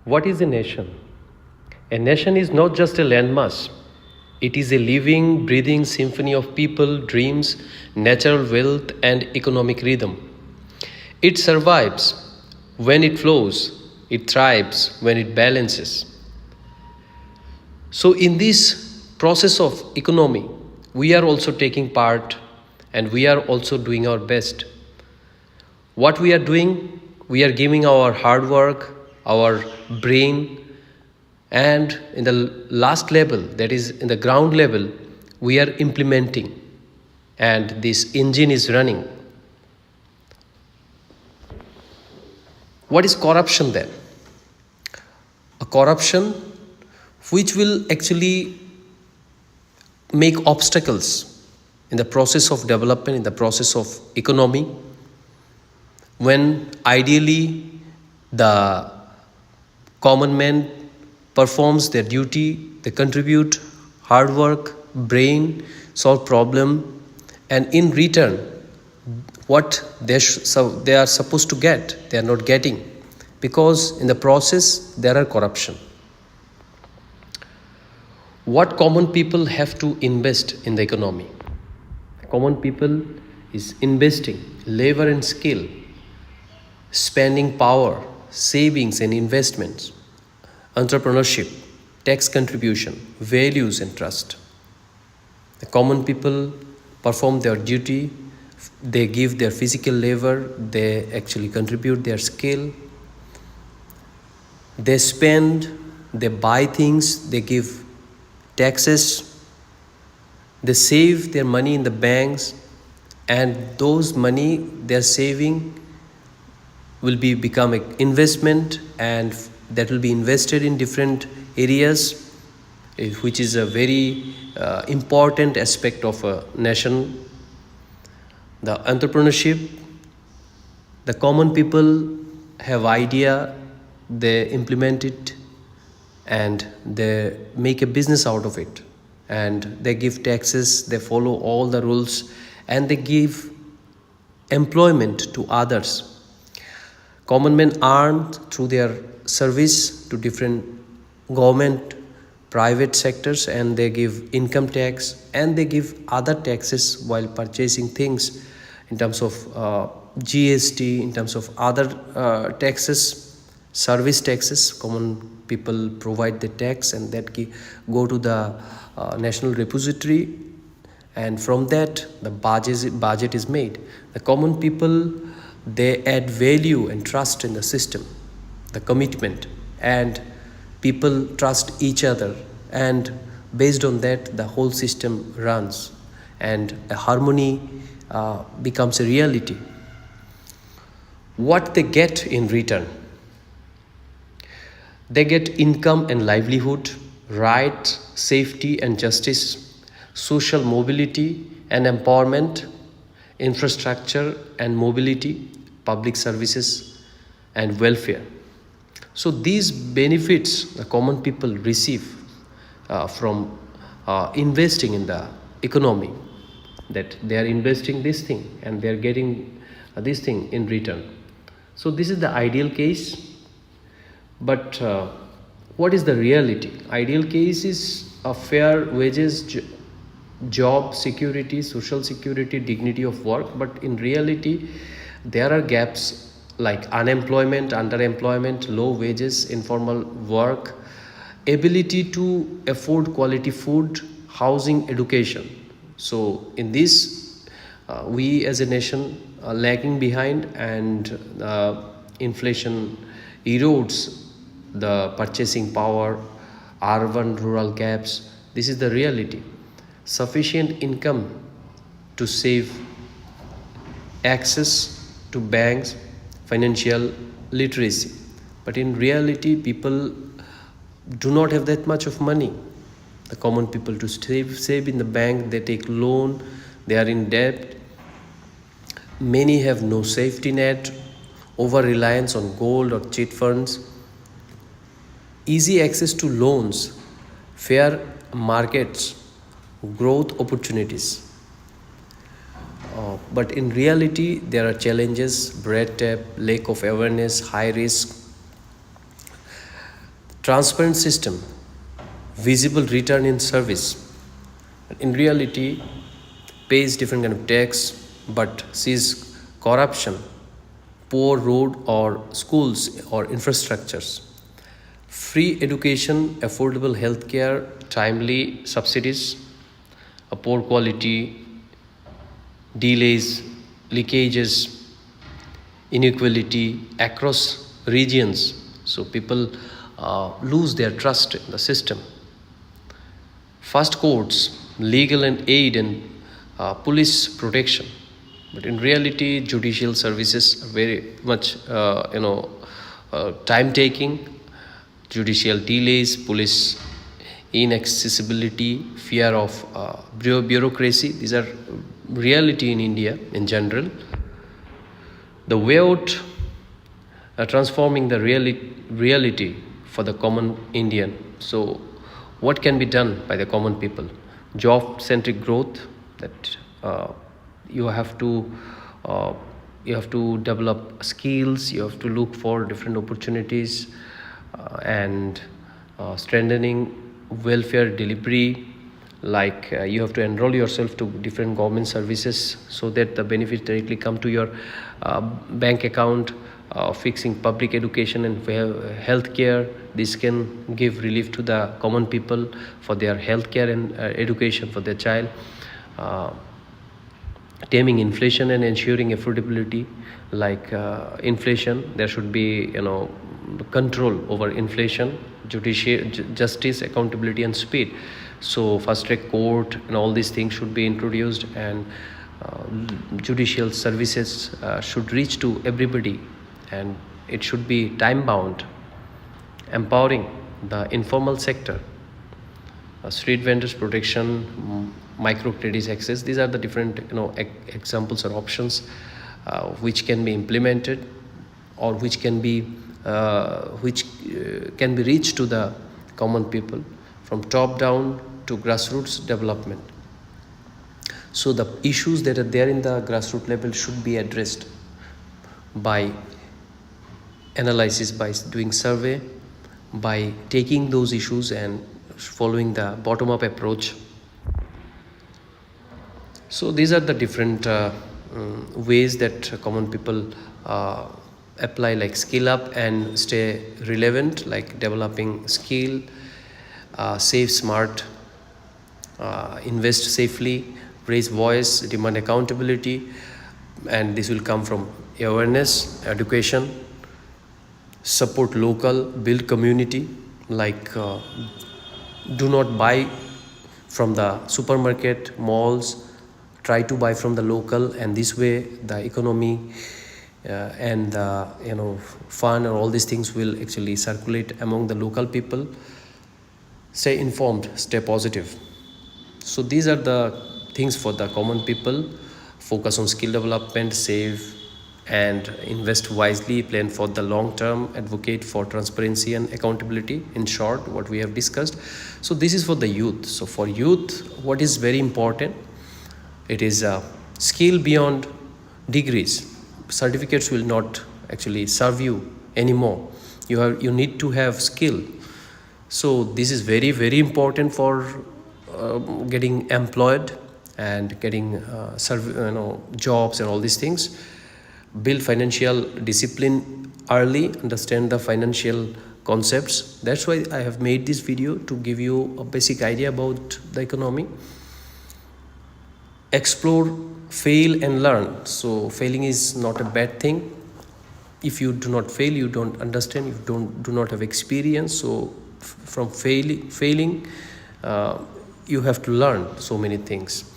What is a nation? A nation is not just a landmass. It is a living, breathing symphony of people, dreams, natural wealth, and economic rhythm. It survives when it flows, it thrives when it balances. So, in this process of economy, we are also taking part and we are also doing our best. What we are doing, we are giving our hard work, our brain, and in the last level, that is in the ground level, we are implementing, and this engine is running. What is corruption then? A corruption which will actually make obstacles in the process of development, in the process of economy, when ideally the common man performs their duty, they contribute hard work, brain, solve problem, and in return, what they are supposed to get, they are not getting, because in the process there are corruption. What common people have to invest in the economy? Common people is investing labor and skill, spending power, savings and investments, entrepreneurship, tax contribution, values and trust. The common people perform their duty, they give their physical labor, they actually contribute their skill, they spend, they buy things, they give taxes, they save their money in the banks, and those money they're saving will become an investment, and that will be invested in different areas, which is a very important aspect of a nation. The entrepreneurship, the common people have idea, they implement it, and they make a business out of it, and they give taxes, they follow all the rules, and they give employment to others. Common men earn through their service to different government, private sectors, and they give income tax and they give other taxes while purchasing things in terms of GST, in terms of other taxes, service taxes. Common people provide the tax and that go to the national repository, and from that the budget is made. The common people, they add value and trust in the system, the commitment, and people trust each other, and based on that the whole system runs and a harmony becomes a reality. What they get in return? They get income and livelihood, rights, safety and justice, social mobility and empowerment, infrastructure and mobility, public services and welfare. So these benefits the common people receive from investing in the economy, that they are investing this thing and they are getting this thing in return. So this is the ideal case. But what is the reality? Ideal case is a fair wages, job security, social security, dignity of work. But in reality, there are gaps like unemployment, underemployment, low wages, informal work, ability to afford quality food, housing, education. So in this, we as a nation are lagging behind, and inflation erodes the purchasing power, urban rural gaps. This is the reality. Sufficient income to save, access to banks, financial literacy. But in reality, people do not have that much of money. The common people to save in the bank, they take loan, they are in debt. Many have no safety net, over reliance on gold or cheat funds, easy access to loans, fair markets, growth opportunities. But in reality, there are challenges, red tape, lack of awareness, high risk. transparent system, visible return in service. In reality, pays different kind of tax but sees corruption, poor road or schools or infrastructures, free education, affordable healthcare, timely subsidies, a poor quality, delays, leakages, inequality across regions. So people lose their trust in the system. Fast courts, legal and aid, and police protection. But in reality, judicial services are very much, time-taking. Judicial delays, police inaccessibility, fear of bureaucracy. These are reality in India in general. The way out transforming the reality for the common Indian. So, what can be done by the common people? Job-centric growth, that you have to develop skills, you have to look for different opportunities, and strengthening welfare delivery, like you have to enroll yourself to different government services so that the benefits directly come to your bank account. Fixing public education and healthcare, this can give relief to the common people for their healthcare and education for their child. Taming inflation and ensuring affordability, like inflation, there should be control over inflation, justice, accountability, and speed. So fast track court and all these things should be introduced, and judicial services should reach to everybody, and it should be time bound. Empowering the informal sector, street vendors protection, microcredit access. These are the different examples or options which can be implemented, or which can be reached to the common people, from top down to grassroots development. So the issues that are there in the grassroots level should be addressed by analysis, by doing survey, by taking those issues and following the bottom-up approach. So these are the different ways that common people apply, like skill up and stay relevant, like developing skill, save smart, invest safely, raise voice, demand accountability, and this will come from awareness, education, support local, build community, like do not buy from the supermarket, malls, try to buy from the local, and this way the economy and the fund and all these things will actually circulate among the local people. Stay informed, stay positive. So these are the things for the common people. Focus on skill development, save and invest wisely, plan for the long term, advocate for transparency and accountability. In short, what we have discussed. So this is for the youth. So for youth, what is very important, it is skill beyond degrees. Certificates will not actually serve you anymore. You need to have skill. So this is very, very important for getting employed and getting jobs and all these things. Build financial discipline early, understand the financial concepts. That's why I have made this video, to give you a basic idea about the economy. Explore, fail and learn. So failing is not a bad thing. If you do not fail, you don't understand, you do not have experience. So from failing, you have to learn so many things.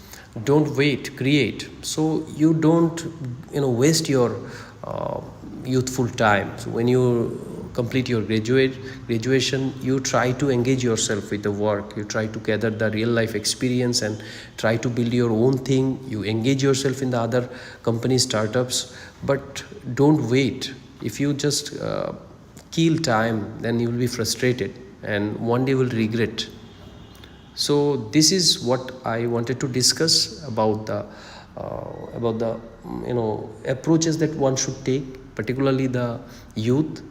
Don't wait, create. So you don't waste your youthful time. So when you complete your graduation, you try to engage yourself with the work, you try to gather the real life experience and try to build your own thing. You engage yourself in the other company startups, but don't wait. If you just kill time, then you will be frustrated and one day will regret. So this is what I wanted to discuss about the approaches that one should take, particularly the youth.